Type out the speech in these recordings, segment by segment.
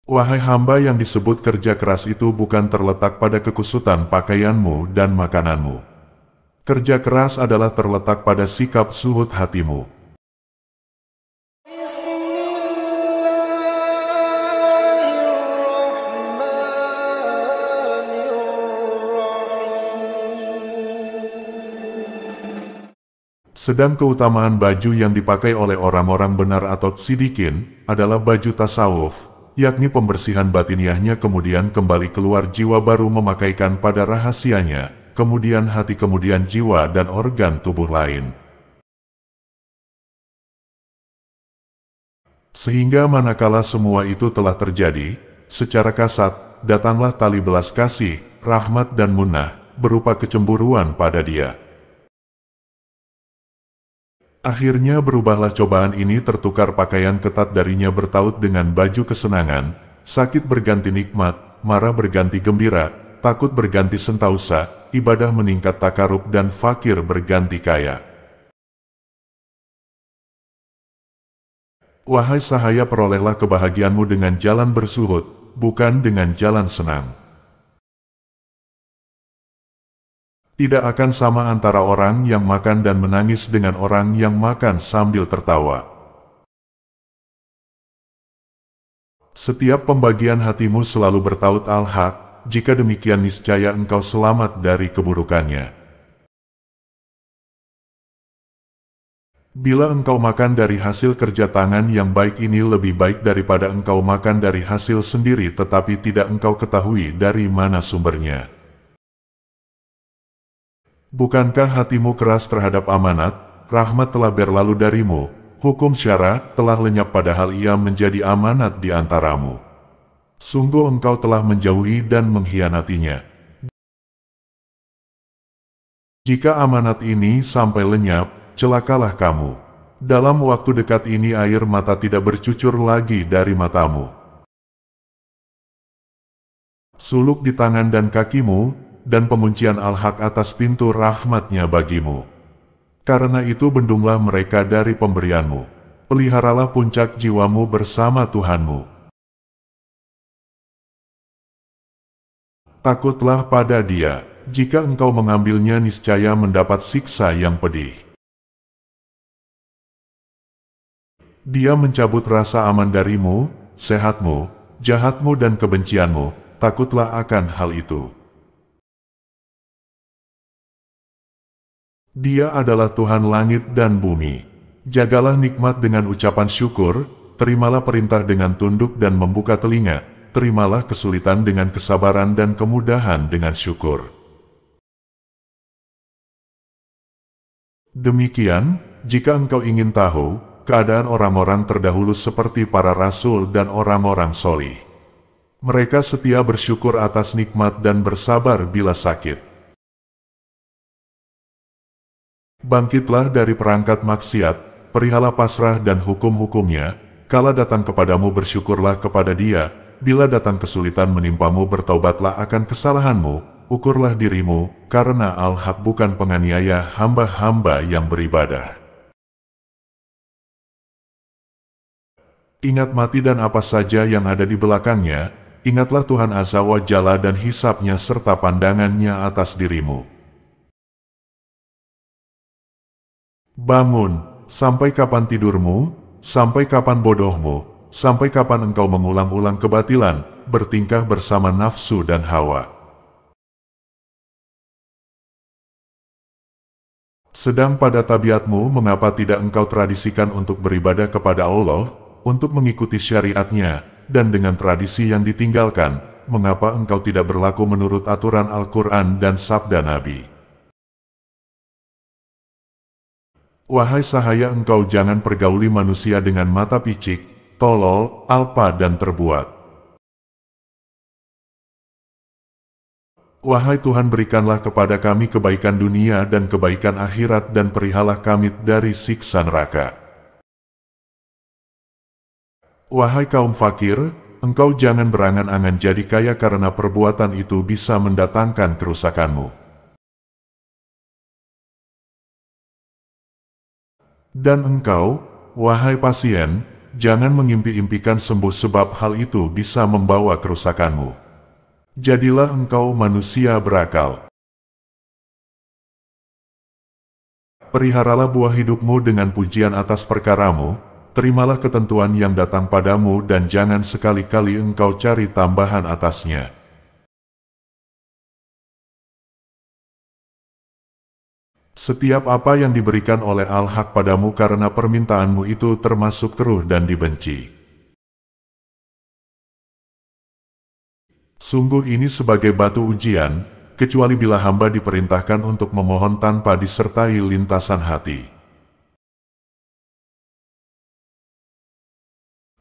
Wahai hamba yang disebut kerja keras itu bukan terletak pada kekusutan pakaianmu dan makananmu. Kerja keras adalah terletak pada sikap zuhud hatimu. Sedang keutamaan baju yang dipakai oleh orang-orang benar atau sidikin adalah baju tasawuf, yakni pembersihan batiniahnya kemudian kembali keluar jiwa baru memakaikan pada rahasianya, kemudian hati kemudian jiwa dan organ tubuh lain. Sehingga manakala semua itu telah terjadi, secara kasat, datanglah tali belas kasih, rahmat dan munnah, berupa kecemburuan pada dia. Akhirnya berubahlah cobaan ini tertukar pakaian ketat darinya bertaut dengan baju kesenangan, sakit berganti nikmat, marah berganti gembira, takut berganti sentausa, ibadah meningkat takarub dan fakir berganti kaya. Wahai sahaya, perolehlah kebahagiaanmu dengan jalan bersuhud, bukan dengan jalan senang. Tidak akan sama antara orang yang makan dan menangis dengan orang yang makan sambil tertawa. Setiap pembagian hatimu selalu bertaut al-haq, jika demikian niscaya engkau selamat dari keburukannya. Bila engkau makan dari hasil kerja tangan yang baik ini lebih baik daripada engkau makan dari hasil sendiri tetapi tidak engkau ketahui dari mana sumbernya. Bukankah hatimu keras terhadap amanat, rahmat telah berlalu darimu, hukum syara telah lenyap padahal ia menjadi amanat di antaramu. Sungguh engkau telah menjauhi dan mengkhianatinya. Jika amanat ini sampai lenyap, celakalah kamu. Dalam waktu dekat ini air mata tidak bercucur lagi dari matamu. Suluk di tangan dan kakimu, dan pemuncian al-haq atas pintu rahmatnya bagimu. Karena itu bendunglah mereka dari pemberianmu. Peliharalah puncak jiwamu bersama Tuhanmu. Takutlah pada Dia, jika engkau mengambilnya niscaya mendapat siksa yang pedih. Dia mencabut rasa aman darimu, sehatmu, jahatmu dan kebencianmu, takutlah akan hal itu. Dia adalah Tuhan langit dan bumi. Jagalah nikmat dengan ucapan syukur, terimalah perintah dengan tunduk dan membuka telinga, terimalah kesulitan dengan kesabaran dan kemudahan dengan syukur. Demikian, jika engkau ingin tahu, keadaan orang-orang terdahulu seperti para rasul dan orang-orang solih. Mereka setia bersyukur atas nikmat dan bersabar bila sakit. Bangkitlah dari perangkat maksiat, perihala pasrah dan hukum-hukumnya, kala datang kepadamu bersyukurlah kepada Dia, bila datang kesulitan menimpamu bertaubatlah akan kesalahanmu, ukurlah dirimu, karena al-haq bukan penganiaya hamba-hamba yang beribadah. Ingat mati dan apa saja yang ada di belakangnya, ingatlah Tuhan Azza wa Jalla dan hisabnya serta pandangannya atas dirimu. Bangun, sampai kapan tidurmu, sampai kapan bodohmu, sampai kapan engkau mengulang-ulang kebatilan, bertingkah bersama nafsu dan hawa. Sedang pada tabiatmu mengapa tidak engkau tradisikan untuk beribadah kepada Allah, untuk mengikuti syariatnya, dan dengan tradisi yang ditinggalkan, mengapa engkau tidak berlaku menurut aturan Al-Quran dan sabda Nabi? Wahai sahaya, engkau jangan pergauli manusia dengan mata picik, tolol, alpa dan terbuat. Wahai Tuhan, berikanlah kepada kami kebaikan dunia dan kebaikan akhirat dan perihalah kami dari siksa neraka. Wahai kaum fakir, engkau jangan berangan-angan jadi kaya karena perbuatan itu bisa mendatangkan kerusakanmu. Dan engkau, wahai pasien, jangan mengimpi-impikan sembuh sebab hal itu bisa membawa kerusakanmu. Jadilah engkau manusia berakal. Peliharalah buah hidupmu dengan pujian atas perkaramu, terimalah ketentuan yang datang padamu dan jangan sekali-kali engkau cari tambahan atasnya. Setiap apa yang diberikan oleh Al-Haq padamu karena permintaanmu itu termasuk keruh dan dibenci. Sungguh ini sebagai batu ujian, kecuali bila hamba diperintahkan untuk memohon tanpa disertai lintasan hati.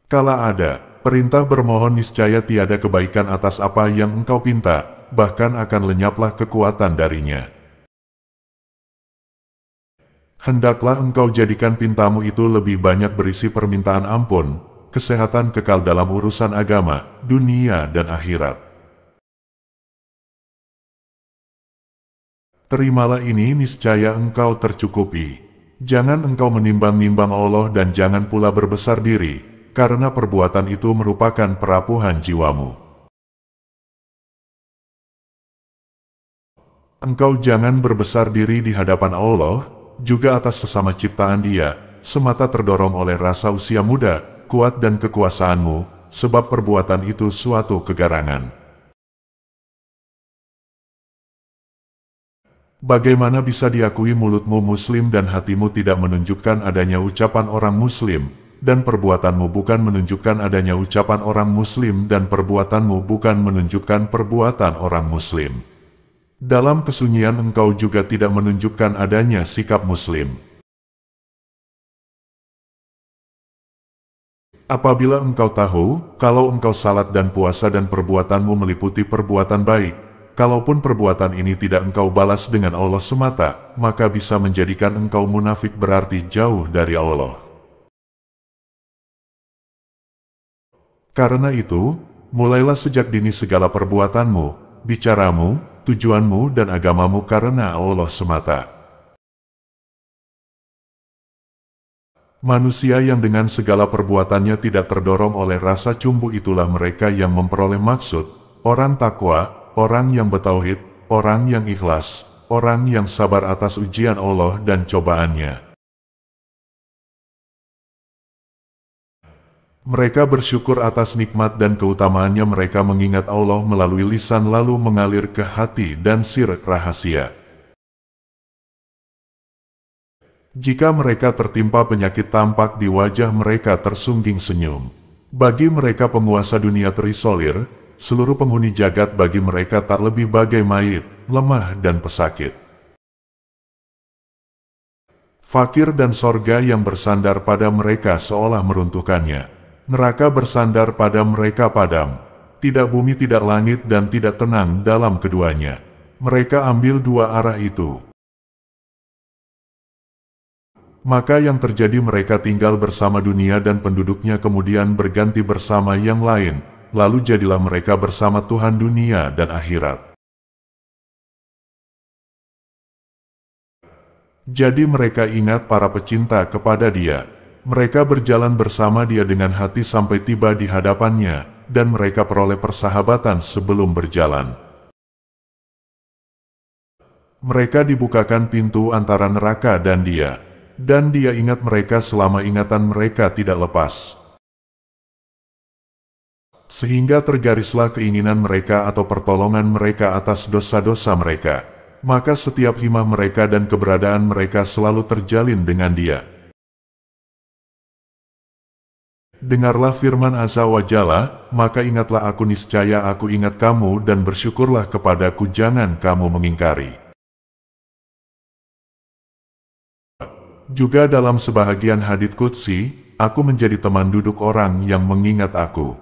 Kala ada perintah bermohon, niscaya tiada kebaikan atas apa yang engkau pinta, bahkan akan lenyaplah kekuatan darinya. Hendaklah engkau jadikan pintamu itu lebih banyak berisi permintaan ampun, kesehatan kekal dalam urusan agama, dunia dan akhirat. Terimalah ini, niscaya engkau tercukupi. Jangan engkau menimbang-nimbang Allah dan jangan pula berbesar diri, karena perbuatan itu merupakan perapuhan jiwamu. Engkau jangan berbesar diri di hadapan Allah, juga atas sesama ciptaan Dia, semata terdorong oleh rasa usia muda, kuat dan kekuasaanmu, sebab perbuatan itu suatu kegarangan. Bagaimana bisa diakui mulutmu muslim dan hatimu tidak menunjukkan adanya ucapan orang muslim, dan perbuatanmu bukan menunjukkan adanya ucapan orang muslim dan perbuatanmu bukan menunjukkan perbuatan orang muslim. Dalam kesunyian engkau juga tidak menunjukkan adanya sikap muslim. Apabila engkau tahu, kalau engkau salat dan puasa dan perbuatanmu meliputi perbuatan baik, kalaupun perbuatan ini tidak engkau balas dengan Allah semata, maka bisa menjadikan engkau munafik, berarti jauh dari Allah. Karena itu, mulailah sejak dini segala perbuatanmu, bicaramu, tujuanmu dan agamamu karena Allah semata. Manusia yang dengan segala perbuatannya tidak terdorong oleh rasa cumbu, itulah mereka yang memperoleh maksud, orang takwa, orang yang bertauhid, orang yang ikhlas, orang yang sabar atas ujian Allah dan cobaannya. Mereka bersyukur atas nikmat dan keutamaannya, mereka mengingat Allah melalui lisan lalu mengalir ke hati dan sir rahasia. Jika mereka tertimpa penyakit, tampak di wajah mereka tersungging senyum. Bagi mereka penguasa dunia terisolir, seluruh penghuni jagat bagi mereka tak lebih bagai mayit, lemah dan pesakit. Fakir dan sorga yang bersandar pada mereka seolah meruntuhkannya. Neraka bersandar pada mereka padam. Tidak bumi, tidak langit, dan tidak tenang dalam keduanya. Mereka ambil dua arah itu. Maka yang terjadi, mereka tinggal bersama dunia dan penduduknya, kemudian berganti bersama yang lain. Lalu jadilah mereka bersama Tuhan dunia dan akhirat. Jadi mereka ingat para pecinta kepada Dia. Mereka berjalan bersama Dia dengan hati sampai tiba di hadapannya, dan mereka peroleh persahabatan sebelum berjalan. Mereka dibukakan pintu antara neraka dan Dia, dan Dia ingat mereka selama ingatan mereka tidak lepas. Sehingga tergarislah keinginan mereka atau pertolongan mereka atas dosa-dosa mereka. Maka setiap himah mereka dan keberadaan mereka selalu terjalin dengan Dia. Dengarlah firman Azza wa Jalla, maka ingatlah aku, niscaya aku ingat kamu, dan bersyukurlah kepadaku, jangan kamu mengingkari. Juga dalam sebahagian hadits qudsi, aku menjadi teman duduk orang yang mengingat aku.